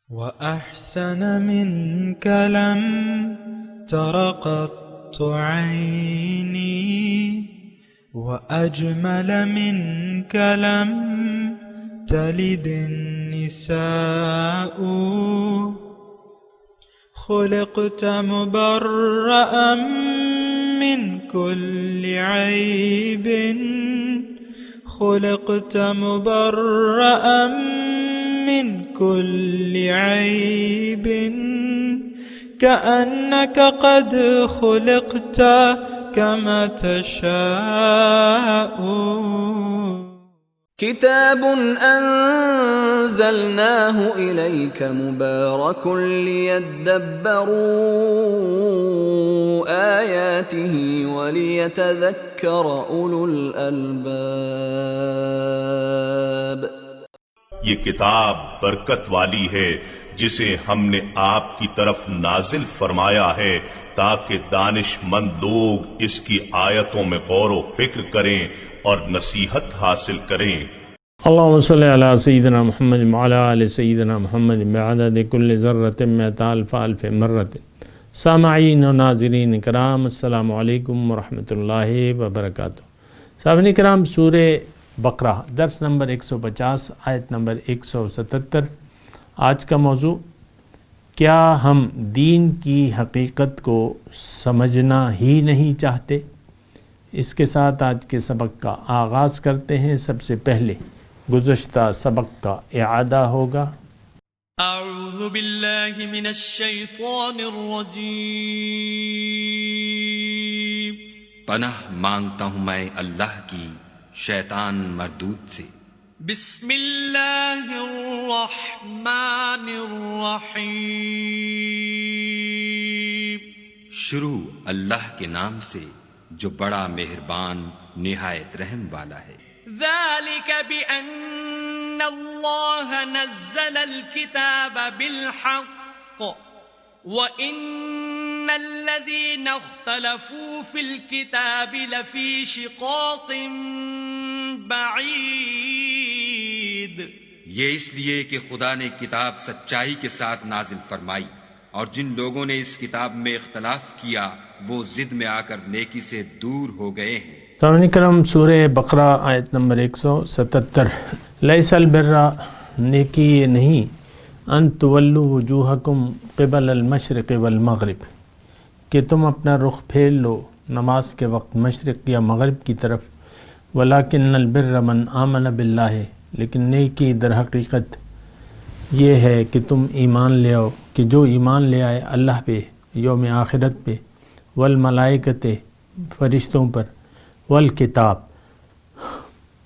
وأحسن منك لم تر قط عيني وأجمل منك لم تلد النساء خلقت مبرأ من كل عيب خلقت مبرأ من كل عيب كأنك قد خلقت كما تشاء كتاب أنزلناه إليك مبارك ليدبروا آياته وليتذكر أولو الألباب. یہ کتاب برکت والی ہے جسے ہم نے آپ کی طرف نازل فرمایا ہے تاکہ دانش مند لوگ اس کی آیتوں میں غور و فکر کریں اور نصیحت حاصل کریں. اللہم صلی علی سیدنا محمد وعلی آل سیدنا محمد بعدد کل ذرۃ مئۃ الف الف مرۃ. سامعین و ناظرین کرام، السلام علیکم ورحمۃ اللہ وبرکاتہ. سامعین کرام، سورہ بقرہ درس نمبر 150 آیت نمبر 177. آج کا موضوع: کیا ہم دین کی حقیقت کو سمجھنا ہی نہیں چاہتے؟ اس کے ساتھ آج کے سبق کا آغاز کرتے ہیں. سب سے پہلے گزشتہ سبق کا اعادہ ہوگا. اعوذ باللہ من الشیطان الرجیم. پناہ مانگتا ہوں میں اللہ کی شیطان مردود سے. بسم اللہ الرحمن الرحیم. شروع اللہ کے نام سے جو بڑا مہربان نہایت رحم والا ہے. ذلك بأن الله نزل الكتاب بالحق وإن الذين اختلفوا في الكتاب لفي شقاق بعيد. یہ اس لیے کہ خدا نے کتاب سچائی کے ساتھ نازل فرمائی اور جن لوگوں نے اس کتاب میں اختلاف کیا وہ ضد میں آ کر نیکی سے دور ہو گئے ہیں. سامعین کرام، سورہ بقرہ آیت نمبر 177. لیس البر، نیکی یہ نہیں، ان تولوا وجوہکم قبل المشرق والمغرب، کہ تم اپنا رخ پھیر لو نماز کے وقت مشرق یا مغرب کی طرف. ولکن البر من آمن باللہ، لیکن نیکی در حقیقت یہ ہے کہ تم ایمان لے آؤ، کہ جو ایمان لے آئے اللہ پہ، یوم آخرت پہ، والملائکۃ، فرشتوں پر، والکتاب،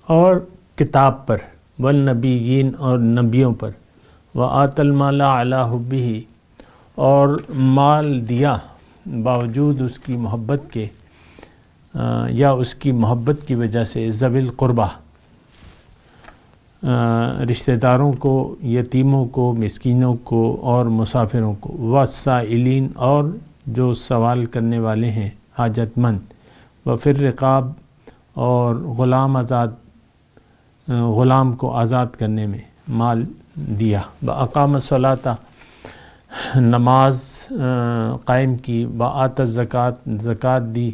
اور کتاب پر، والنبیین، اور نبیوں پر، وآت المال علی حبہ، اور مال دیا باوجود اس کی محبت کے یا اس کی محبت کی وجہ سے، ذوی القربہ، رشتہ داروں کو، یتیموں کو، مسکینوں کو اور مسافروں کو، والسائلین، اور جو سوال کرنے والے ہیں، حاجت مند، وفی الرقاب، اور غلام کو آزاد کرنے میں مال دیا. واقام الصلاۃ، نماز قائم کی. وآت الزکوٰۃ، زکوٰۃ دی.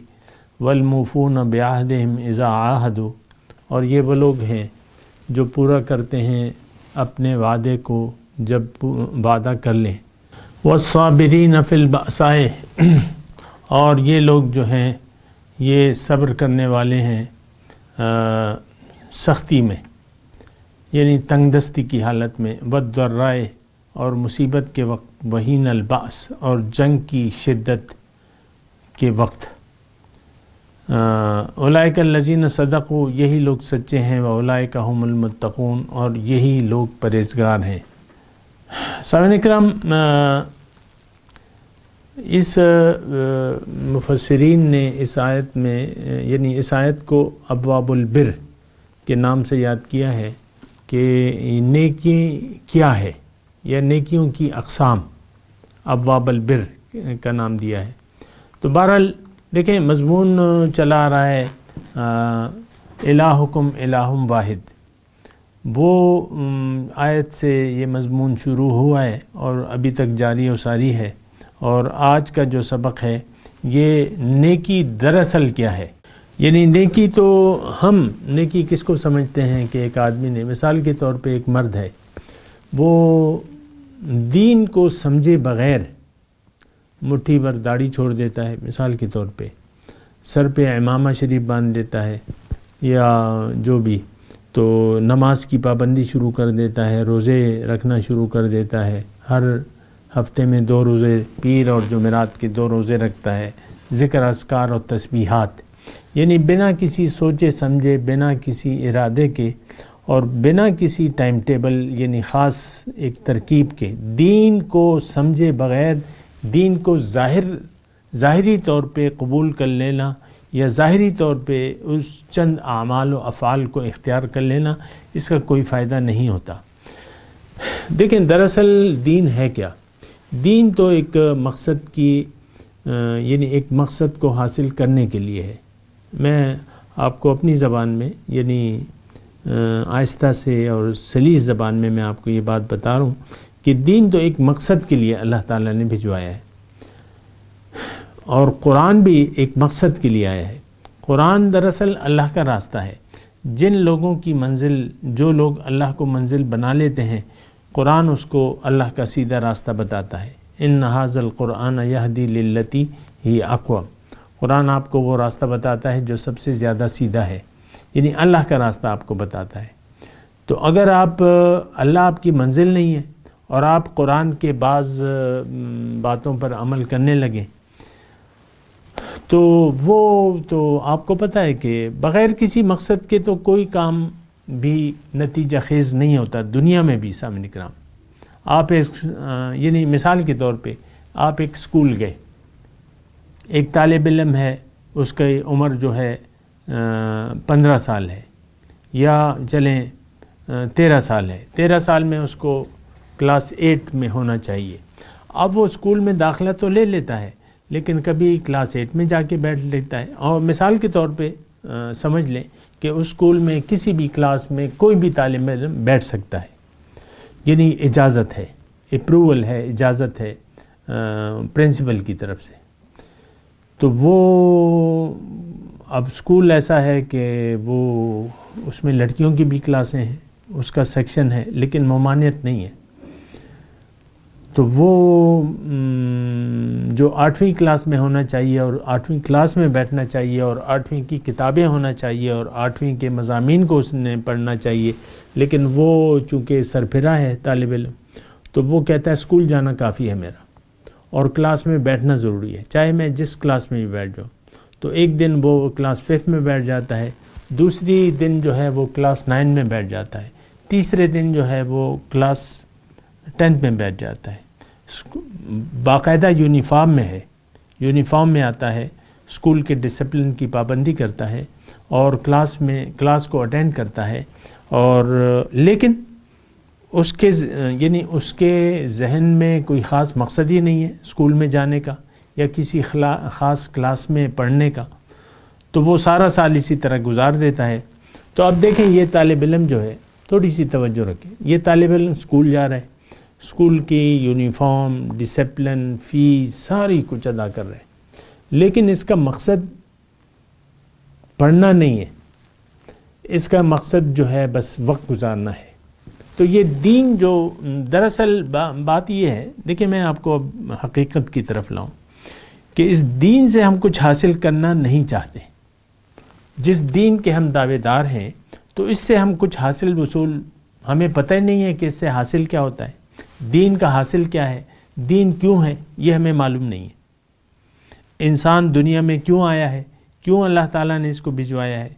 والموفون بعہدہم اذا عاہدوا، اور یہ وہ لوگ ہیں جو پورا کرتے ہیں اپنے وعدے کو جب وعدہ کر لیں. والصابرین فی البأساء، اور یہ لوگ جو ہیں یہ صبر کرنے والے ہیں سختی میں، یعنی تنگ دستی کی حالت میں. والضراء، اور مصیبت کے وقت. وحین البأس، اور جنگ کی شدت کے وقت. اولئک الذین صدقوا، یہی لوگ سچے ہیں. واولئک هم المتقون، اور یہی لوگ پرہیزگار ہیں. سامعین اکرام، اس مفسرین نے اس آیت میں، یعنی اس آیت کو ابواب البر کے نام سے یاد کیا ہے کہ نیکی کیا ہے، یا نیکیوں کی اقسام، ابواب البر کا نام دیا ہے. تو بہرحال دیکھیں، مضمون چلا آ رہا ہے الہکم الہ واحد، وہ آیت سے یہ مضمون شروع ہوا ہے اور ابھی تک جاری و ساری ہے. اور آج کا جو سبق ہے یہ نیکی دراصل کیا ہے. یعنی نیکی تو ہم نیکی کس کو سمجھتے ہیں کہ ایک آدمی نے، مثال کے طور پہ ایک مرد ہے، وہ دین کو سمجھے بغیر مٹھی بھر داڑھی چھوڑ دیتا ہے، مثال کے طور پہ سر پہ عمامہ شریف باندھ دیتا ہے یا جو بھی، تو نماز کی پابندی شروع کر دیتا ہے، روزے رکھنا شروع کر دیتا ہے، ہر ہفتے میں 2 روزے، پیر اور جمعرات کے 2 روزے رکھتا ہے، ذکر اذکار اور تسبیحات، یعنی بنا کسی سوچے سمجھے، بنا کسی ارادے کے اور بنا کسی ٹائم ٹیبل یعنی خاص ایک ترکیب کے، دین کو سمجھے بغیر دین کو ظاہری طور پہ قبول کر لینا یا ظاہری طور پہ اس چند اعمال و افعال کو اختیار کر لینا، اس کا کوئی فائدہ نہیں ہوتا. دیکھیں دراصل دین ہے کیا؟ دین تو ایک مقصد کی یعنی ایک مقصد کو حاصل کرنے کے لیے ہے. میں آپ کو اپنی زبان میں یعنی آہستہ سے اور سلیس زبان میں آپ کو یہ بات بتا رہا ہوں کہ دین تو ایک مقصد کے لیے اللہ تعالیٰ نے بھجوایا ہے، اور قرآن بھی ایک مقصد کے لیے آیا ہے. قرآن دراصل اللہ کا راستہ ہے. جن لوگوں کی منزل، جو لوگ اللہ کو منزل بنا لیتے ہیں، قرآن اس کو اللہ کا سیدھا راستہ بتاتا ہے. ان ھذا القرآن یہدی للتی ہی اقوم. قرآن آپ کو وہ راستہ بتاتا ہے جو سب سے زیادہ سیدھا ہے، یعنی اللہ کا راستہ آپ کو بتاتا ہے. تو اگر اللہ آپ کی منزل نہیں ہے اور آپ قرآن کے بعض باتوں پر عمل کرنے لگیں تو وہ تو آپ کو پتہ ہے کہ بغیر کسی مقصد کے تو کوئی کام بھی نتیجہ خیز نہیں ہوتا دنیا میں بھی. سامعین کرام، آپ یعنی مثال کے طور پہ آپ ایک اسکول گئے، ایک طالب علم ہے، اس کی عمر جو ہے 15 سال ہے یا چلیں 13 سال ہے. 13 سال میں اس کو کلاس 8 میں ہونا چاہیے. اب وہ اسکول میں داخلہ تو لے لیتا ہے لیکن کبھی کلاس 8 میں جا کے بیٹھ لیتا ہے. اور مثال کے طور پہ سمجھ لیں کہ اس اسکول میں کسی بھی کلاس میں کوئی بھی طالب علم بیٹھ سکتا ہے، یعنی اجازت ہے، اپروول ہے، اجازت ہے پرنسپل کی طرف سے. تو وہ اب اسکول ایسا ہے کہ وہ اس میں لڑکیوں کی بھی کلاسیں ہیں، اس کا سیکشن ہے، لیکن ممانعت نہیں ہے. تو وہ جو 8ویں کلاس میں ہونا چاہیے اور 8ویں کلاس میں بیٹھنا چاہیے اور 8ویں کی کتابیں ہونا چاہیے اور 8ویں کے مضامین کو اس نے پڑھنا چاہیے، لیکن وہ چونکہ سرفراہ ہے طالب علم، تو وہ کہتا ہے اسکول جانا کافی ہے میرا اور کلاس میں بیٹھنا ضروری ہے، چاہے میں جس کلاس میں بھی بیٹھ جاؤں. تو ایک دن وہ کلاس 5 میں بیٹھ جاتا ہے، دوسری دن جو ہے وہ کلاس 9 میں بیٹھ جاتا ہے، تیسرے دن جو ہے وہ کلاس 10 میں بیٹھ جاتا ہے. باقاعدہ یونیفارم میں ہے، یونیفارم میں آتا ہے، اسکول کے ڈسپلن کی پابندی کرتا ہے اور کلاس کو اٹینڈ کرتا ہے. اور لیکن اس کے ذہن میں کوئی خاص مقصد ہی نہیں ہے اسکول میں جانے کا یا کسی خاص کلاس میں پڑھنے کا، تو وہ سارا سال اسی طرح گزار دیتا ہے. تو اب دیکھیں یہ طالب علم جو ہے، تھوڑی سی توجہ رکھیں، یہ طالب علم اسکول جا رہا ہے، اسکول کی یونیفارم، ڈسپلن، فیس ساری کچھ ادا کر رہے ہیں، لیکن اس کا مقصد پڑھنا نہیں ہے، اس کا مقصد جو ہے بس وقت گزارنا ہے. تو یہ دین جو دراصل بات یہ ہے، دیکھیں میں آپ کو اب حقیقت کی طرف لاؤں کہ اس دین سے ہم کچھ حاصل کرنا نہیں چاہتے. جس دین کے ہم دعوے دار ہیں تو اس سے ہم کچھ حاصل وصول ہمیں پتہ ہی نہیں ہے کہ اس سے حاصل کیا ہوتا ہے، دین کا حاصل کیا ہے، دین کیوں ہے، یہ ہمیں معلوم نہیں ہے. انسان دنیا میں کیوں آیا ہے، کیوں اللہ تعالیٰ نے اس کو بھجوایا ہے،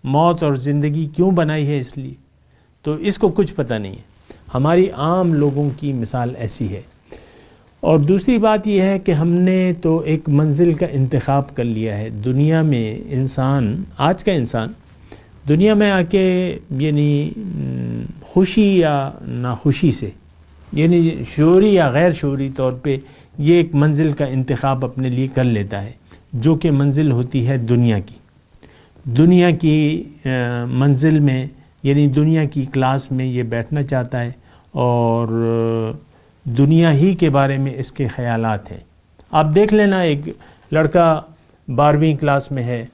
موت اور زندگی کیوں بنائی ہے، اس لیے تو اس کو کچھ پتہ نہیں ہے. ہماری عام لوگوں کی مثال ایسی ہے. اور دوسری بات یہ ہے کہ ہم نے تو ایک منزل کا انتخاب کر لیا ہے. دنیا میں انسان، آج کا انسان دنیا میں آ کے یعنی خوشی یا ناخوشی سے، یعنی شعوری یا غیر شعوری طور پہ یہ ایک منزل کا انتخاب اپنے لیے کر لیتا ہے، جو کہ منزل ہوتی ہے دنیا کی. دنیا کی منزل میں یعنی دنیا کی کلاس میں یہ بیٹھنا چاہتا ہے اور دنیا ہی کے بارے میں اس کے خیالات ہیں. آپ دیکھ لینا ایک لڑکا 12ویں کلاس میں ہے,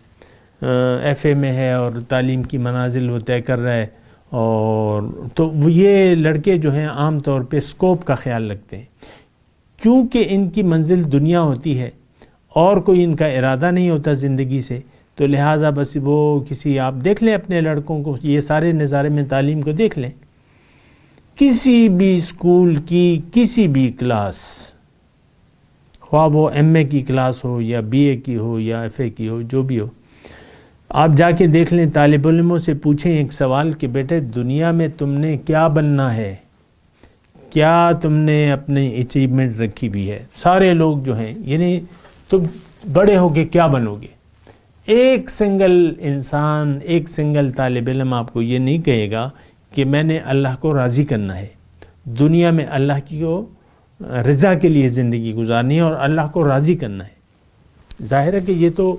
ایف اے میں ہے اور تعلیم کی منازل وہ طے کر رہا ہے, اور تو یہ لڑکے جو ہیں عام طور پہ اسکوپ کا خیال رکھتے ہیں کیونکہ ان کی منزل دنیا ہوتی ہے اور کوئی ان کا ارادہ نہیں ہوتا زندگی سے, تو لہٰذا بس وہ کسی, آپ دیکھ لیں اپنے لڑکوں کو, یہ سارے نظارے میں تعلیم کو دیکھ لیں, کسی بھی اسکول کی کسی بھی کلاس, خواہ وہ ایم اے کی کلاس ہو یا بی اے کی ہو یا ایف اے کی ہو, جو بھی ہو, آپ جا کے دیکھ لیں, طالب علموں سے پوچھیں ایک سوال کہ بیٹے دنیا میں تم نے کیا بننا ہے, کیا تم نے اپنی اچیومنٹ رکھی بھی ہے. سارے لوگ جو ہیں یعنی تم بڑے ہو کے کیا بنو گے, ایک سنگل انسان, ایک سنگل طالب علم آپ کو یہ نہیں کہے گا کہ میں نے اللہ کو راضی کرنا ہے, دنیا میں اللہ کی کو رضا کے لیے زندگی گزارنی ہے اور اللہ کو راضی کرنا ہے. ظاہر ہے کہ یہ تو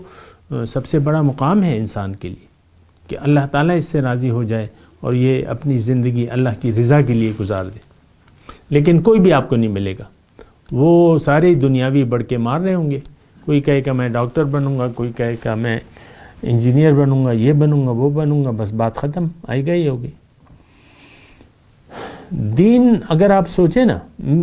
سب سے بڑا مقام ہے انسان کے لیے کہ اللہ تعالیٰ اس سے راضی ہو جائے اور یہ اپنی زندگی اللہ کی رضا کے لیے گزار دے. لیکن کوئی بھی آپ کو نہیں ملے گا, وہ سارے دنیاوی بڑھ کے مار رہے ہوں گے. کوئی کہے کہ میں ڈاکٹر بنوں گا, کوئی کہے کہ میں انجینئر بنوں گا, یہ بنوں گا, وہ بنوں گا, بس بات ختم, آئی گئی ہوگی. دین اگر آپ سوچیں نا,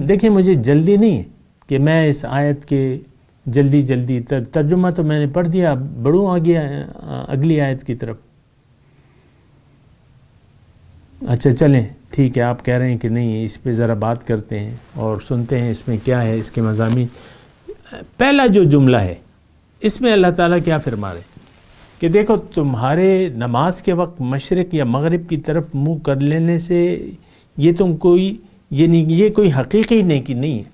دیکھیں مجھے جلدی نہیں ہے کہ میں اس آیت کے جلدی ترجمہ تو میں نے پڑھ دیا, بڑھوں آگے اگلی آیت کی طرف. اچھا چلیں ٹھیک ہے, آپ کہہ رہے ہیں کہ نہیں اس پہ ذرا بات کرتے ہیں اور سنتے ہیں اس میں کیا ہے, اس کے مضامین. پہلا جو جملہ ہے اس میں اللہ تعالیٰ کیا فرما رہے ہیں کہ دیکھو تمہارے نماز کے وقت مشرق یا مغرب کی طرف منہ کر لینے سے یہ تم کوئی یہ کوئی حقیقی نیکی نہیں ہے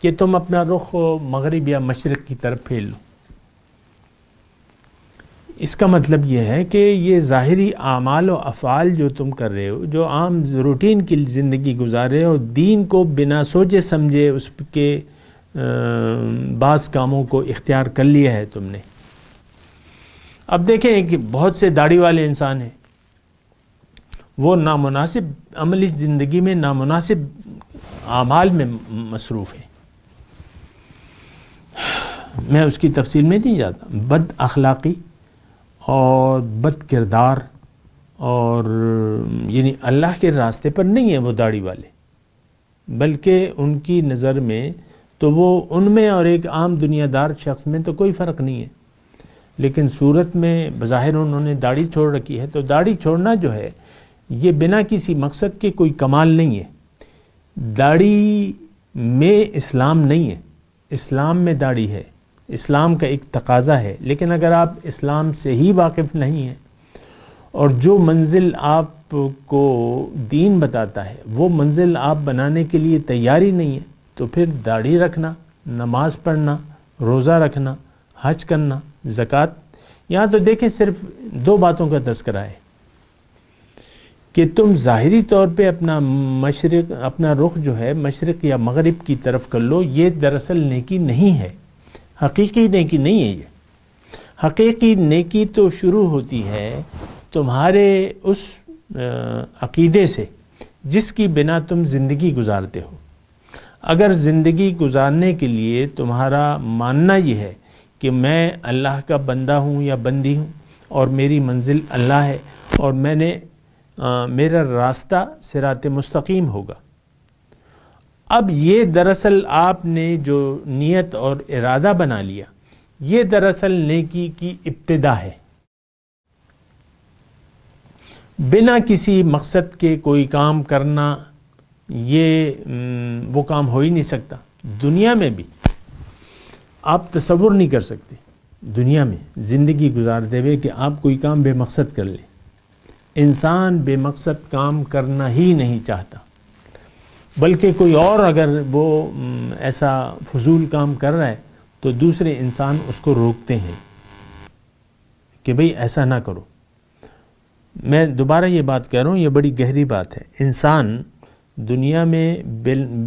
کہ تم اپنا رخ مغرب یا مشرق کی طرف پھیر لو. اس کا مطلب یہ ہے کہ یہ ظاہری اعمال و افعال جو تم کر رہے ہو, جو عام روٹین کی زندگی گزار رہے ہو, دین کو بنا سوچے سمجھے اس کے بعض کاموں کو اختیار کر لیا ہے تم نے. اب دیکھیں کہ بہت سے داڑھی والے انسان ہیں, وہ نامناسب عملی زندگی میں نامناسب اعمال میں مصروف ہیں. میں اس کی تفصیل میں نہیں جاتا. بد اخلاقی اور بد کردار اور یعنی اللہ کے راستے پر نہیں ہیں وہ داڑھی والے, بلکہ ان کی نظر میں تو وہ ان میں اور ایک عام دنیا دار شخص میں تو کوئی فرق نہیں ہے. لیکن صورت میں بظاہر انہوں نے داڑھی چھوڑ رکھی ہے, تو داڑھی چھوڑنا جو ہے یہ بنا کسی مقصد کے کوئی کمال نہیں ہے. داڑھی میں اسلام نہیں ہے, اسلام میں داڑھی ہے, اسلام کا ایک تقاضا ہے. لیکن اگر آپ اسلام سے ہی واقف نہیں ہیں اور جو منزل آپ کو دین بتاتا ہے وہ منزل آپ بنانے کے لیے تیاری نہیں ہے, تو پھر داڑھی رکھنا, نماز پڑھنا, روزہ رکھنا, حج کرنا, زکوٰۃ, یہاں تو دیکھیں صرف دو باتوں کا تذکرہ ہے کہ تم ظاہری طور پہ اپنا رخ جو ہے مشرق یا مغرب کی طرف کر لو. یہ دراصل نیکی نہیں ہے, حقیقی نیکی نہیں ہے. یہ حقیقی نیکی تو شروع ہوتی ہے تمہارے اس عقیدے سے جس کی بنا تم زندگی گزارتے ہو. اگر زندگی گزارنے کے لیے تمہارا ماننا یہ ہے کہ میں اللہ کا بندہ ہوں یا بندی ہوں اور میری منزل اللہ ہے اور میرا راستہ صراط مستقیم ہوگا, اب یہ دراصل آپ نے جو نیت اور ارادہ بنا لیا, یہ دراصل نیکی کی ابتدا ہے. بنا کسی مقصد کے کوئی کام کرنا وہ کام ہو ہی نہیں سکتا. دنیا میں بھی آپ تصور نہیں کر سکتے دنیا میں زندگی گزارتے ہوئے کہ آپ کوئی کام بے مقصد کر لیں. انسان بے مقصد کام کرنا ہی نہیں چاہتا, بلکہ کوئی اور اگر وہ ایسا فضول کام کر رہا ہے تو دوسرے انسان اس کو روکتے ہیں کہ بھئی ایسا نہ کرو. میں دوبارہ یہ بات کہہ رہا ہوں, یہ بڑی گہری بات ہے. انسان دنیا میں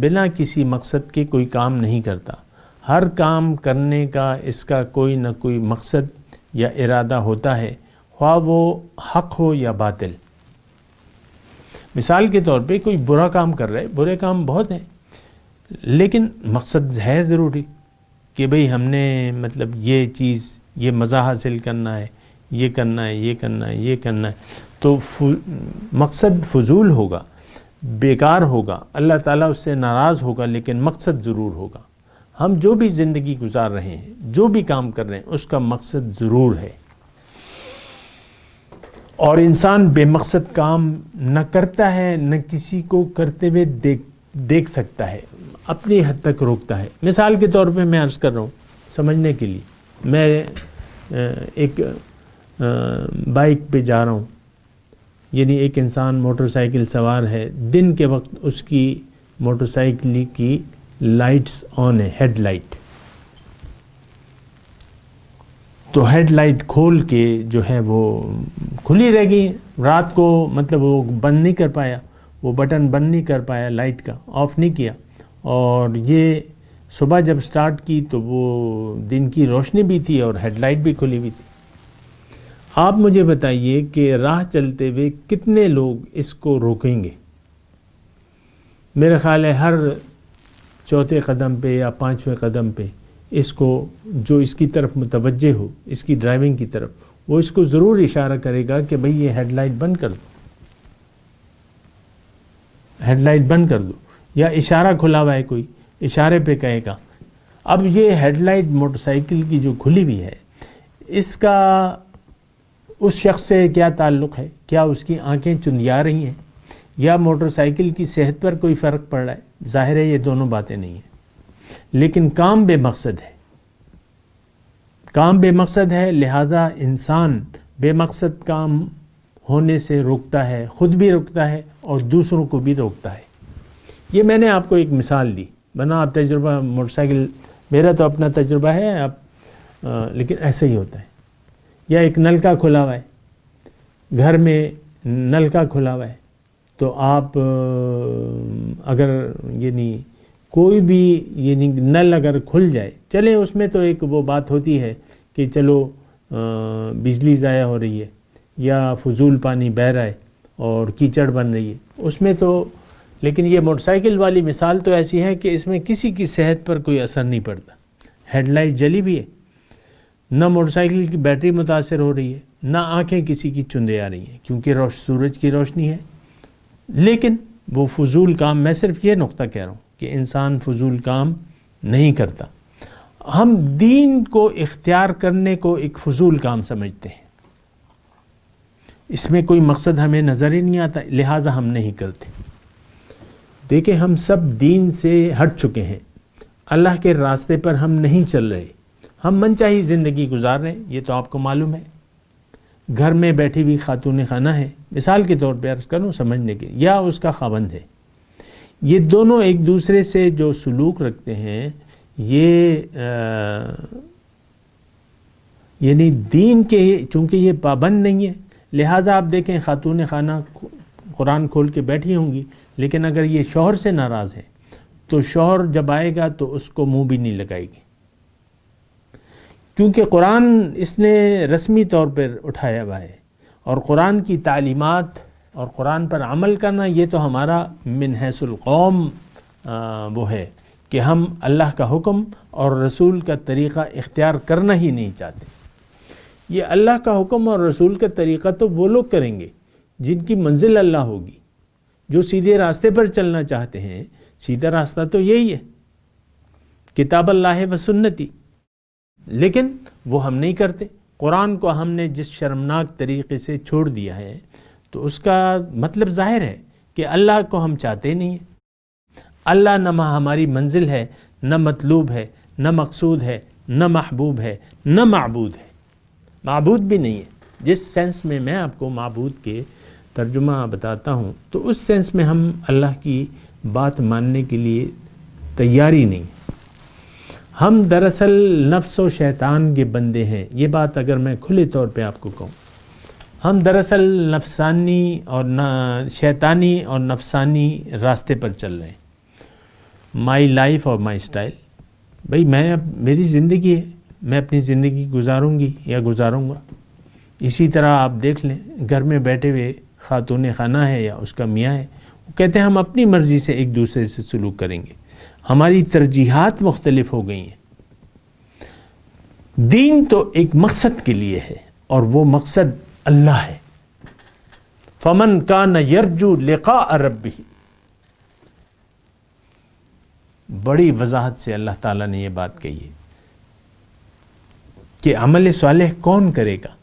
بنا کسی مقصد کے کوئی کام نہیں کرتا. ہر کام کرنے کا اس کا کوئی نہ کوئی مقصد یا ارادہ ہوتا ہے, خواہ وہ حق ہو یا باطل. مثال کے طور پہ کوئی برا کام کر رہا ہے، برے کام بہت ہیں، لیکن مقصد ہے ضروری کہ بھئی ہم نے مطلب یہ چیز، یہ مزہ حاصل کرنا ہے، یہ کرنا ہے، یہ کرنا ہے، یہ کرنا ہے، تو مقصد فضول ہوگا، بیکار ہوگا، اللہ تعالیٰ اس سے ناراض ہوگا، لیکن مقصد ضرور ہوگا۔ ہم جو بھی زندگی گزار رہے ہیں، جو بھی کام کر رہے ہیں، اس کا مقصد ضرور ہے۔ اور انسان بے مقصد کام نہ کرتا ہے، نہ کسی کو کرتے ہوئے دیکھ سکتا ہے، اپنی حد تک روکتا ہے۔ مثال کے طور پہ میں عرض کر رہا ہوں سمجھنے کے لیے، میں ایک بائک پہ جا رہا ہوں، یعنی ایک انسان موٹر سائیکل سوار ہے، دن کے وقت اس کی موٹر سائیکل کی لائٹس آن ہے، ہیڈ لائٹ، تو ہیڈ لائٹ کھول کے جو ہے وہ کھلی رہ گئی، رات کو مطلب وہ بند نہیں کر پایا، وہ بٹن بند نہیں کر پایا لائٹ کا، آف نہیں کیا، اور یہ صبح جب سٹارٹ کی تو وہ دن کی روشنی بھی تھی اور ہیڈ لائٹ بھی کھلی ہوئی تھی۔ آپ مجھے بتائیے کہ راہ چلتے ہوئے کتنے لوگ اس کو روکیں گے؟ میرا خیال ہے ہر چوتھے قدم پہ یا پانچویں قدم پہ اس کو، جو اس کی طرف متوجہ ہو، اس کی ڈرائیونگ کی طرف، وہ اس کو ضرور اشارہ کرے گا کہ بھئی یہ ہیڈ لائٹ بند کر دو، ہیڈ لائٹ بند کر دو، یا اشارہ کھلا ہوا ہے کوئی، اشارے پہ کہے گا۔ اب یہ ہیڈ لائٹ موٹر سائیکل کی جو کھلی ہوئی ہے، اس کا اس شخص سے کیا تعلق ہے؟ کیا اس کی آنکھیں چندیا رہی ہیں، یا موٹر سائیکل کی صحت پر کوئی فرق پڑ رہا ہے؟ ظاہر ہے یہ دونوں باتیں نہیں ہیں، لیکن کام بے مقصد ہے، کام بے مقصد ہے، لہٰذا انسان بے مقصد کام ہونے سے روکتا ہے، خود بھی روکتا ہے اور دوسروں کو بھی روکتا ہے۔ یہ میں نے آپ کو ایک مثال دی، بنا آپ تجربہ موٹر سائیکل، میرا تو اپنا تجربہ ہے، لیکن ایسا ہی ہوتا ہے۔ یا ایک نلکا کھلا ہوا ہے، گھر میں نلکا کھلا ہوا ہے، تو آپ اگر یعنی کوئی بھی یعنی نل اگر کھل جائے، چلیں اس میں تو ایک وہ بات ہوتی ہے کہ چلو بجلی ضائع ہو رہی ہے یا فضول پانی بہہ رہا ہے اور کیچڑ بن رہی ہے، اس میں تو، لیکن یہ موٹر سائیکل والی مثال تو ایسی ہے کہ اس میں کسی کی صحت پر کوئی اثر نہیں پڑتا، ہیڈ لائٹ جلی بھی ہے، نہ موٹر سائیکل کی بیٹری متاثر ہو رہی ہے، نہ آنکھیں کسی کی چندے آ رہی ہیں کیونکہ سورج کی روشنی ہے، لیکن وہ فضول کام، میں صرف یہ نقطہ کہہ رہا ہوں کہ انسان فضول کام نہیں کرتا۔ ہم دین کو اختیار کرنے کو ایک فضول کام سمجھتے ہیں، اس میں کوئی مقصد ہمیں نظر ہی نہیں آتا، لہٰذا ہم نہیں کرتے۔ دیکھیں ہم سب دین سے ہٹ چکے ہیں، اللہ کے راستے پر ہم نہیں چل رہے، ہم من چاہی زندگی گزار رہے ہیں، یہ تو آپ کو معلوم ہے۔ گھر میں بیٹھی ہوئی خاتون خانہ ہے، مثال کے طور پہ عرض کروں سمجھنے کے، یا اس کا خاوند ہے، یہ دونوں ایک دوسرے سے جو سلوک رکھتے ہیں، یہ یعنی دین کے، چونکہ یہ پابند نہیں ہے، لہٰذا آپ دیکھیں خاتون خانہ قرآن کھول کے بیٹھی ہوں گی، لیکن اگر یہ شوہر سے ناراض ہے تو شوہر جب آئے گا تو اس کو منہ بھی نہیں لگائے گی، کیونکہ قرآن اس نے رسمی طور پر اٹھایا ہوا ہے، اور قرآن کی تعلیمات اور قرآن پر عمل کرنا یہ تو ہمارا من حیث القوم وہ ہے کہ ہم اللہ کا حکم اور رسول کا طریقہ اختیار کرنا ہی نہیں چاہتے۔ یہ اللہ کا حکم اور رسول کا طریقہ تو وہ لوگ کریں گے جن کی منزل اللہ ہوگی، جو سیدھے راستے پر چلنا چاہتے ہیں۔ سیدھا راستہ تو یہی ہے، کتاب اللہ و سنتی، لیکن وہ ہم نہیں کرتے۔ قرآن کو ہم نے جس شرمناک طریقے سے چھوڑ دیا ہے تو اس کا مطلب ظاہر ہے کہ اللہ کو ہم چاہتے نہیں ہیں۔ اللہ نہ ہماری منزل ہے، نہ مطلوب ہے، نہ مقصود ہے، نہ محبوب ہے، نہ معبود ہے، معبود بھی نہیں ہے۔ جس سینس میں میں آپ کو معبود کے ترجمہ بتاتا ہوں تو اس سینس میں ہم اللہ کی بات ماننے کے لیے تیاری نہیں۔ ہم دراصل نفس و شیطان کے بندے ہیں، یہ بات اگر میں کھلے طور پہ آپ کو کہوں، ہم دراصل نفسانی اور شیطانی اور نفسانی راستے پر چل رہے ہیں۔ مائی لائف اور مائی اسٹائل، بھئی میں اب میری زندگی ہے، میں اپنی زندگی گزاروں گی یا گزاروں گا۔ اسی طرح آپ دیکھ لیں، گھر میں بیٹھے ہوئے خاتون خانہ ہے یا اس کا میاں ہے، کہتے ہیں ہم اپنی مرضی سے ایک دوسرے سے سلوک کریں گے، ہماری ترجیحات مختلف ہو گئی ہیں۔ دین تو ایک مقصد کے لیے ہے اور وہ مقصد اللہ ہے۔ فمن کان یرجو لقاء ربہ، بڑی وضاحت سے اللہ تعالیٰ نے یہ بات کہی ہے کہ عمل صالح کون کرے گا؟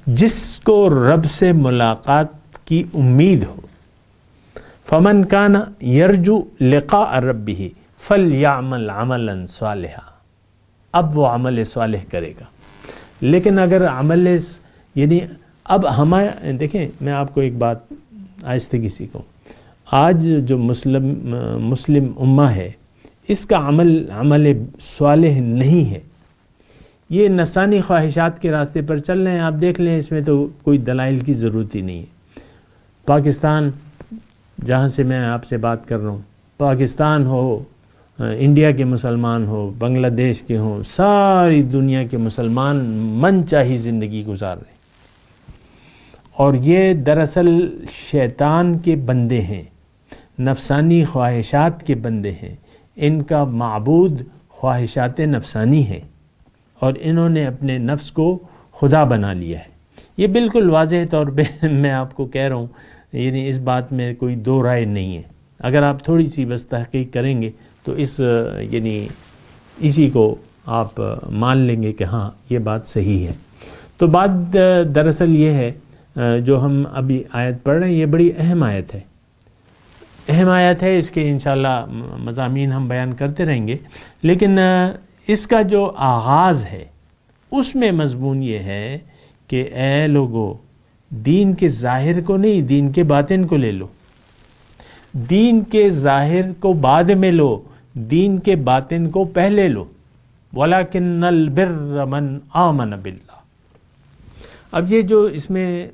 جس کو رب سے ملاقات کی امید ہو۔ فمن کان یرجو لقاء ربہ فلیعمل عملا صالحا، اب وہ عمل صالح کرے گا۔ لیکن اگر یعنی اب ہمارے دیکھیں، میں آپ کو ایک بات آہستگی سے کہوں، آج جو مسلم امہ ہے اس کا عمل صالح نہیں ہے، یہ نفسانی خواہشات کے راستے پر چل رہے ہیں۔ آپ دیکھ لیں، اس میں تو کوئی دلائل کی ضرورت ہی نہیں ہے۔ پاکستان جہاں سے میں آپ سے بات کر رہا ہوں، پاکستان ہو، انڈیا کے مسلمان ہو، بنگلہ دیش کے ہوں، ساری دنیا کے مسلمان من چاہی زندگی گزار رہے ہیں، اور یہ دراصل شیطان کے بندے ہیں، نفسانی خواہشات کے بندے ہیں۔ ان کا معبود خواہشات نفسانی ہیں اور انہوں نے اپنے نفس کو خدا بنا لیا ہے۔ یہ بالکل واضح طور پہ میں آپ کو کہہ رہا ہوں، یعنی اس بات میں کوئی دو رائے نہیں ہے۔ اگر آپ تھوڑی سی بس تحقیق کریں گے تو یعنی اسی کو آپ مان لیں گے کہ ہاں یہ بات صحیح ہے۔ تو بات دراصل یہ ہے، جو ہم ابھی آیت پڑھ رہے ہیں یہ بڑی اہم آیت ہے، اہم آیت ہے۔ اس کے انشاءاللہ مضامین ہم بیان کرتے رہیں گے، لیکن اس کا جو آغاز ہے اس میں مضمون یہ ہے کہ اے لوگو، دین کے ظاہر کو نہیں، دین کے باطن کو لے لو۔ دین کے ظاہر کو بعد میں لو، دین کے باطن کو پہلے لو۔ وَلَكِنَّ الْبِرَّ مَنْ آمَنَ بِاللَّهِ۔ اب یہ جو اس میں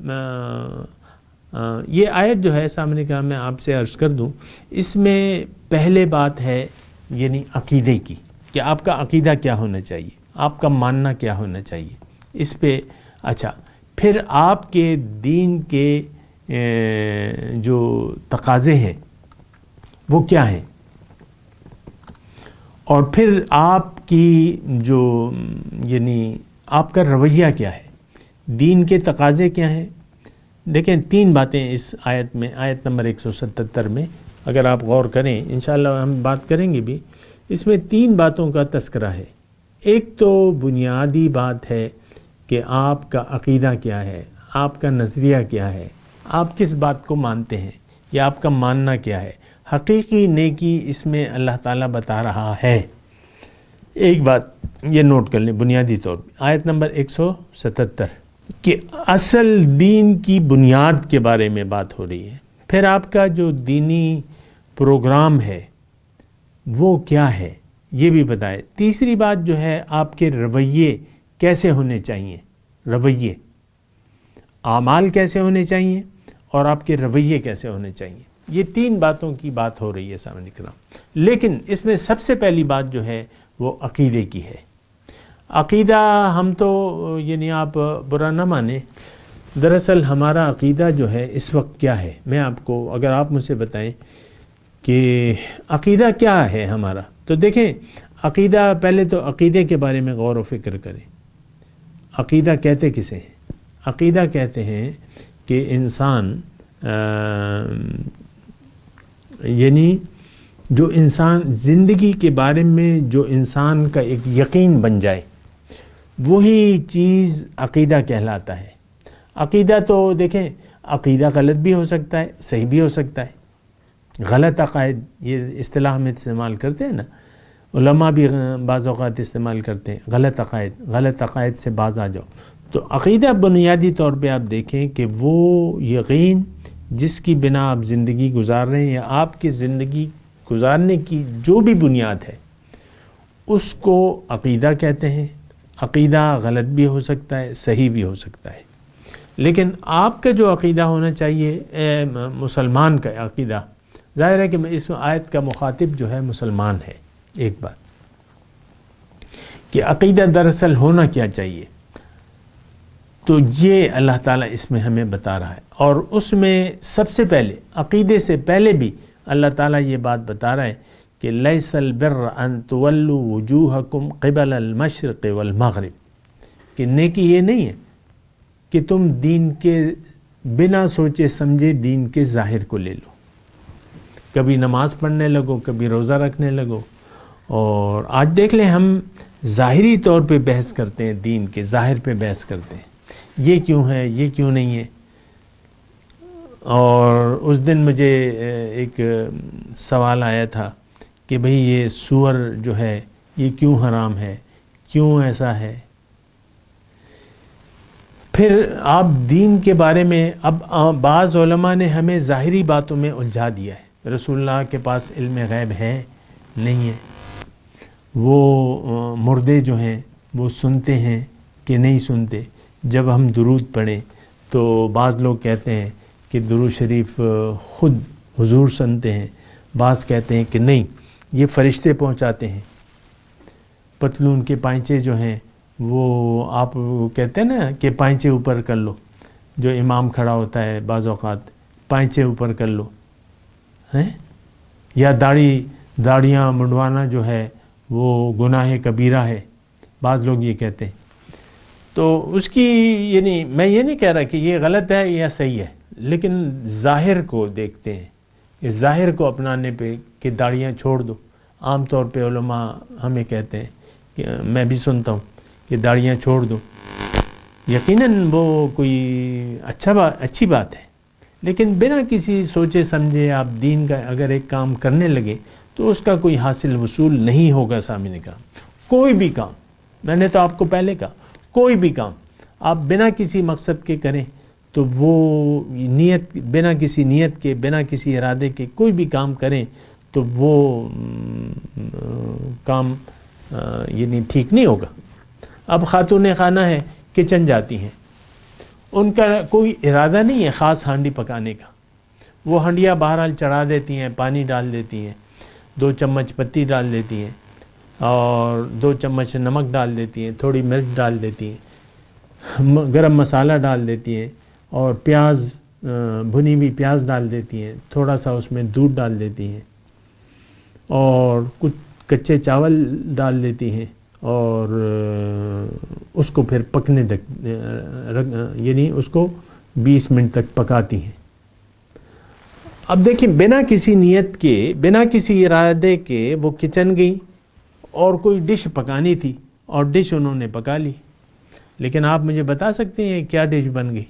یہ آیت جو ہے سامنے کا میں آپ سے عرض کر دوں، اس میں پہلے بات ہے یعنی عقیدے کی، کہ آپ کا عقیدہ کیا ہونا چاہیے، آپ کا ماننا کیا ہونا چاہیے اس پہ۔ اچھا، پھر آپ کے دین کے جو تقاضے ہیں وہ کیا ہیں، اور پھر آپ کی جو یعنی آپ کا رویہ کیا ہے، دین کے تقاضے کیا ہیں۔ دیکھیں، تین باتیں اس آیت میں، آیت نمبر 177 میں اگر آپ غور کریں، انشاءاللہ ہم بات کریں گے بھی، اس میں تین باتوں کا تذکرہ ہے۔ ایک تو بنیادی بات ہے کہ آپ کا عقیدہ کیا ہے، آپ کا نظریہ کیا ہے، آپ کس بات کو مانتے ہیں، یا آپ کا ماننا کیا ہے۔ حقیقی نیکی اس میں اللہ تعالیٰ بتا رہا ہے۔ ایک بات یہ نوٹ کر لیں بنیادی طور پہ، آیت نمبر 177 کہ اصل دین کی بنیاد کے بارے میں بات ہو رہی ہے۔ پھر آپ کا جو دینی پروگرام ہے وہ کیا ہے یہ بھی بتائے۔ تیسری بات جو ہے، آپ کے رویے کیسے ہونے چاہیے، رویے، اعمال کیسے ہونے چاہیے اور آپ کے رویے کیسے ہونے چاہیے۔ یہ تین باتوں کی بات ہو رہی ہے سامنے کرام، لیکن اس میں سب سے پہلی بات جو ہے وہ عقیدے کی ہے۔ عقیدہ ہم تو یعنی آپ برا نہ مانیں، دراصل ہمارا عقیدہ جو ہے اس وقت کیا ہے، میں آپ کو اگر آپ مجھ سے بتائیں کہ عقیدہ کیا ہے ہمارا، تو دیکھیں عقیدہ، پہلے تو عقیدے کے بارے میں غور و فکر کریں۔ عقیدہ کہتے کسے ہیں؟ عقیدہ کہتے ہیں کہ انسان یعنی جو انسان زندگی کے بارے میں جو انسان کا ایک یقین بن جائے، وہی چیز عقیدہ کہلاتا ہے۔ عقیدہ تو دیکھیں، عقیدہ غلط بھی ہو سکتا ہے، صحیح بھی ہو سکتا ہے۔ غلط عقائد، یہ اصطلاح میں استعمال کرتے ہیں نا، علماء بھی بعض اوقات استعمال کرتے ہیں، غلط عقائد سے باز آ جاؤ۔ تو عقیدہ بنیادی طور پہ آپ دیکھیں کہ وہ یقین جس کی بنا آپ زندگی گزار رہے ہیں، یا آپ کی زندگی گزارنے کی جو بھی بنیاد ہے، اس کو عقیدہ کہتے ہیں۔ عقیدہ غلط بھی ہو سکتا ہے، صحیح بھی ہو سکتا ہے، لیکن آپ کا جو عقیدہ ہونا چاہیے، مسلمان کا عقیدہ، ظاہر ہے کہ اس آیت کا مخاطب جو ہے مسلمان ہے۔ ایک بات کہ عقیدہ دراصل ہونا کیا چاہیے، تو یہ اللہ تعالیٰ اس میں ہمیں بتا رہا ہے، اور اس میں سب سے پہلے عقیدے سے پہلے بھی اللہ تعالیٰ یہ بات بتا رہا ہے کہ لیس البر ان تولوا وجوہکم قبل المشرق والمغرب، کہ نیکی یہ نہیں ہے کہ تم دین کے بنا سوچے سمجھے دین کے ظاہر کو لے لو، کبھی نماز پڑھنے لگو، کبھی روزہ رکھنے لگو. اور آج دیکھ لیں ہم ظاہری طور پہ بحث کرتے ہیں، دین کے ظاہر پہ بحث کرتے ہیں، یہ کیوں ہے، یہ کیوں نہیں ہے. اور اس دن مجھے ایک سوال آیا تھا کہ بھئی یہ سور جو ہے یہ کیوں حرام ہے، کیوں ایسا ہے. پھر آپ دین کے بارے میں اب بعض علماء نے ہمیں ظاہری باتوں میں الجھا دیا ہے. رسول اللہ کے پاس علم غیب ہے نہیں ہے، وہ مردے جو ہیں وہ سنتے ہیں کہ نہیں سنتے. جب ہم درود پڑھیں تو بعض لوگ کہتے ہیں کہ درود شریف خود حضور سنتے ہیں، بعض کہتے ہیں کہ نہیں یہ فرشتے پہنچاتے ہیں. پتلون کے پائنچے جو ہیں وہ آپ کہتے ہیں نا کہ پائنچے اوپر کر لو، جو امام کھڑا ہوتا ہے بعض اوقات پائنچے اوپر کر لو ہیں، یا داڑیاں منڈوانا جو ہے وہ گناہ کبیرہ ہے، بعض لوگ یہ کہتے ہیں. تو اس کی یعنی میں یہ نہیں کہہ رہا کہ یہ غلط ہے یا صحیح ہے، لیکن ظاہر کو دیکھتے ہیں، اس ظاہر کو اپنانے پہ کہ داڑیاں چھوڑ دو. عام طور پہ علماء ہمیں کہتے ہیں کہ میں بھی سنتا ہوں کہ داڑیاں چھوڑ دو. یقیناً وہ کوئی اچھی بات ہے، لیکن بنا کسی سوچے سمجھے آپ دین کا اگر ایک کام کرنے لگے تو اس کا کوئی حاصل وصول نہیں ہوگا. سامنے کا کوئی بھی کام، میں نے تو آپ کو پہلے کہا، کوئی بھی کام آپ بنا کسی مقصد کے کریں تو وہ نیت، بنا کسی نیت کے، بنا کسی ارادے کے کوئی بھی کام کریں تو وہ کام یعنی ٹھیک نہیں ہوگا. اب خاتون خانہ ہے، کچن جاتی ہیں، ان کا کوئی ارادہ نہیں ہے خاص ہانڈی پکانے کا، وہ ہانڈیاں بہرحال چڑھا دیتی ہیں، پانی ڈال دیتی ہیں، 2 چمچ پتی ڈال دیتی ہیں، اور 2 چمچ نمک ڈال دیتی ہیں، تھوڑی مرچ ڈال دیتی ہیں، گرم مسالہ ڈال دیتی ہیں، اور پیاز، بھنی ہوئی پیاز ڈال دیتی ہیں، تھوڑا سا اس میں دودھ ڈال دیتی ہیں، اور کچھ کچے چاول ڈال دیتی ہیں، اور اس کو پھر پکنے تک یعنی اس کو 20 منٹ تک پکاتی ہیں. اب دیکھیں بنا کسی نیت کے، بنا کسی ارادے کے وہ کچن گئی اور کوئی ڈش پکانی تھی اور ڈش انہوں نے پکا لی. لیکن آپ مجھے بتا سکتے ہیں کیا ڈش بن گئی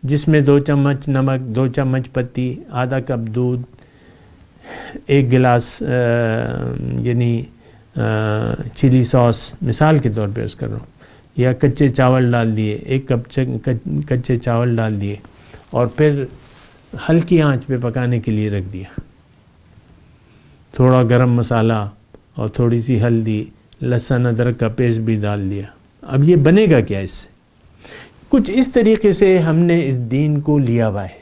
جس میں 2 چمچ نمک، 2 چمچ پتی، آدھا کپ دودھ، 1 گلاس یعنی چلی سوس، مثال کے طور پہ اس کر رہا ہوں، یا کچے چاول ڈال دیے، 1 کپ کچے چاول ڈال دیے، اور پھر ہلکی آنچ پہ پکانے کے لیے رکھ دیا. تھوڑا گرم مسالہ اور تھوڑی سی ہلدی، لہسن ادرک کا پیسٹ بھی ڈال دیا. اب یہ بنے گا کیا اس سے؟ کچھ اس طریقے سے ہم نے اس دین کو لیا ہوا ہے،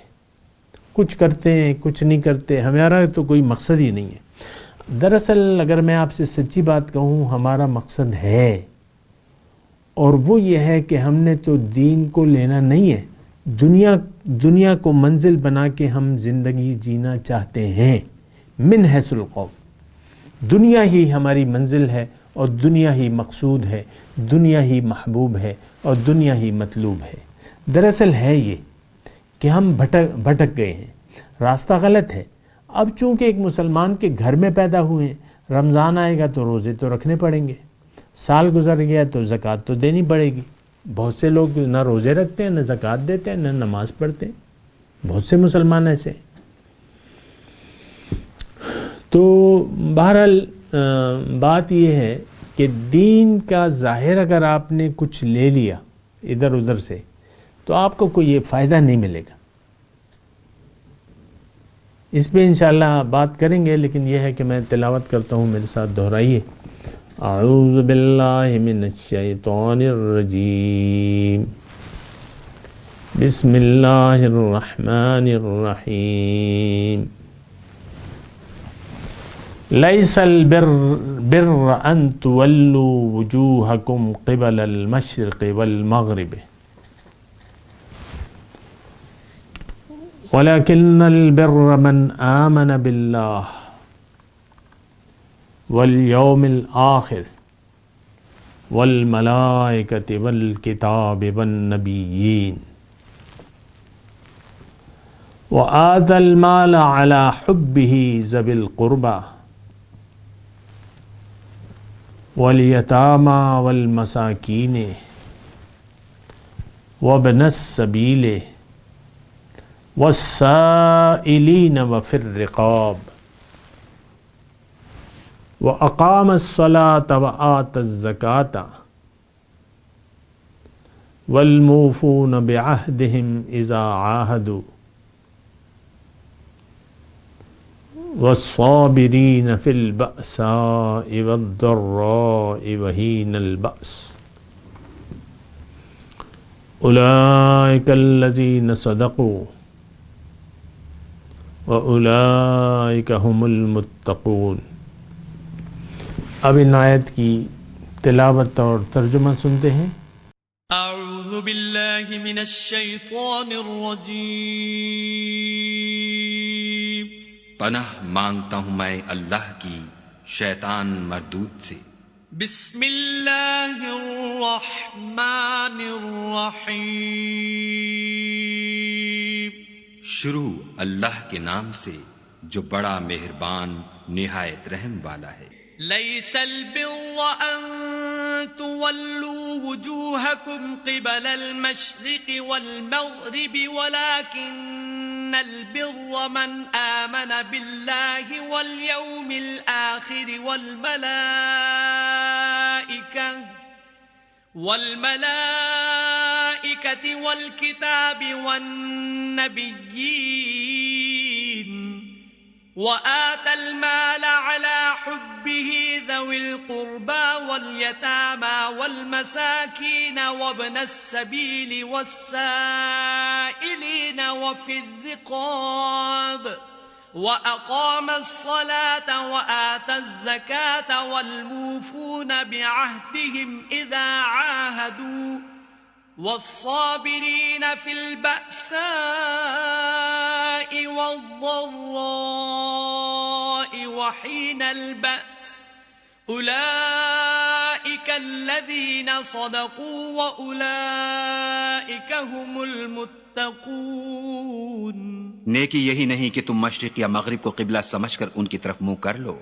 کچھ کرتے ہیں کچھ نہیں کرتے، ہمارا تو کوئی مقصد ہی نہیں ہے. دراصل اگر میں آپ سے سچی بات کہوں، ہمارا مقصد ہے، اور وہ یہ ہے کہ ہم نے تو دین کو لینا نہیں ہے، دنیا کو منزل بنا کے ہم زندگی جینا چاہتے ہیں. من حیث القول، دنیا ہی ہماری منزل ہے، اور دنیا ہی مقصود ہے، دنیا ہی محبوب ہے، اور دنیا ہی مطلوب ہے. دراصل ہے یہ کہ ہم بھٹک گئے ہیں، راستہ غلط ہے. اب چونکہ ایک مسلمان کے گھر میں پیدا ہوئے ہیں، رمضان آئے گا تو روزے تو رکھنے پڑیں گے، سال گزر گیا تو زکوٰۃ تو دینی پڑے گی. بہت سے لوگ نہ روزے رکھتے ہیں، نہ زکوٰۃ دیتے ہیں، نہ نماز پڑھتے ہیں، بہت سے مسلمان ایسے. تو بہرحال بات یہ ہے کہ دین کا ظاہر اگر آپ نے کچھ لے لیا ادھر ادھر سے تو آپ کو کوئی یہ فائدہ نہیں ملے گا. اس پہ انشاءاللہ بات کریں گے، لیکن یہ ہے کہ میں تلاوت کرتا ہوں، میرے ساتھ دہرائیے. اعوذ باللہ من الشیطان الرجیم، بسم اللہ الرحمن الرحیم. لیس البر البر ان تولوا وجوہکم قبل المشرق والمغرب ولكن البر من آمن بالله واليوم الآخر والملائكة والكتاب والنبيين وآتى المال على حبه ذوي القربى واليتامى والمساكين وابن السبيل والسائلين وفي الرقاب وأقام الصلاة وآتى الزكاة والموفون بعهدهم إذا عاهدوا والصابرين في البأساء والضراء وحين البأس أولئك الذين صدقوا وأولئك هم المتقون۔ اب ان آیت کی تلاوت اور ترجمہ سنتے ہیں۔ اعوذ باللہ من الشیطان الرجیم۔ پناہ مانگتا ہوں میں اللہ کی شیطان مردود سے۔ بسم اللہ الرحمن الرحیم۔ شروع اللہ کے نام سے جو بڑا مہربان نہایت رحم والا ہے۔ ليس البر أن تولوا وجوهكم قبل المشرق والمغرب ولكن البر من آمن بالله واليوم الآخر والملائكة والكتاب والنبيين وآتى المال على حبه ذوي القربى واليتامى والمساكين وابن السبيل والسائلين وفي الرقاب وأقام الصلاة وآتى الزكاة والموفون بعهدهم إذا عاهدوا والصابرين في البأساء والضراء وحين البأس أولئك الذين صدقوا وأولئك هم المتقون۔ نیکی یہی نہیں کہ تم مشرق یا مغرب کو قبلہ سمجھ کر ان کی طرف منہ کر لو،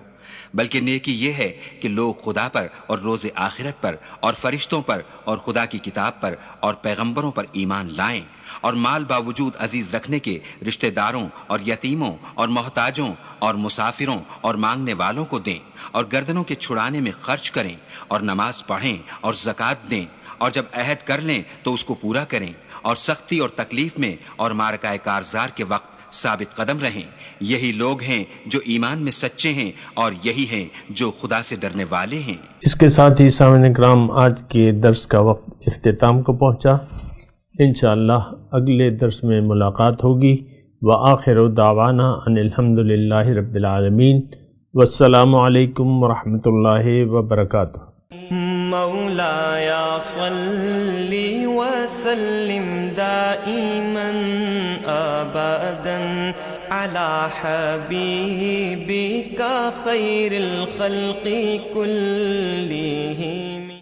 بلکہ نیکی یہ ہے کہ لوگ خدا پر اور روز آخرت پر اور فرشتوں پر اور خدا کی کتاب پر اور پیغمبروں پر ایمان لائیں، اور مال باوجود عزیز رکھنے کے رشتہ داروں اور یتیموں اور محتاجوں اور مسافروں اور مانگنے والوں کو دیں، اور گردنوں کے چھڑانے میں خرچ کریں، اور نماز پڑھیں اور زکوٰۃ دیں، اور جب عہد کر لیں تو اس کو پورا کریں، اور سختی اور تکلیف میں اور معرکہ کارزار کے وقت ثابت قدم رہیں۔ یہی لوگ ہیں جو ایمان میں سچے ہیں، اور یہی ہیں جو خدا سے ڈرنے والے ہیں۔ اس کے ساتھ ہی سامعین کرام آج کے درس کا وقت اختتام کو پہنچا۔ انشاءاللہ اگلے درس میں ملاقات ہوگی۔ وآخر دعوانا ان الحمد للہ رب العالمین، والسلام علیکم ورحمۃ اللہ وبرکاتہ۔ مولایا صلی وسلم دائما ابدا علی حبیبک خیر الخلق کلہم۔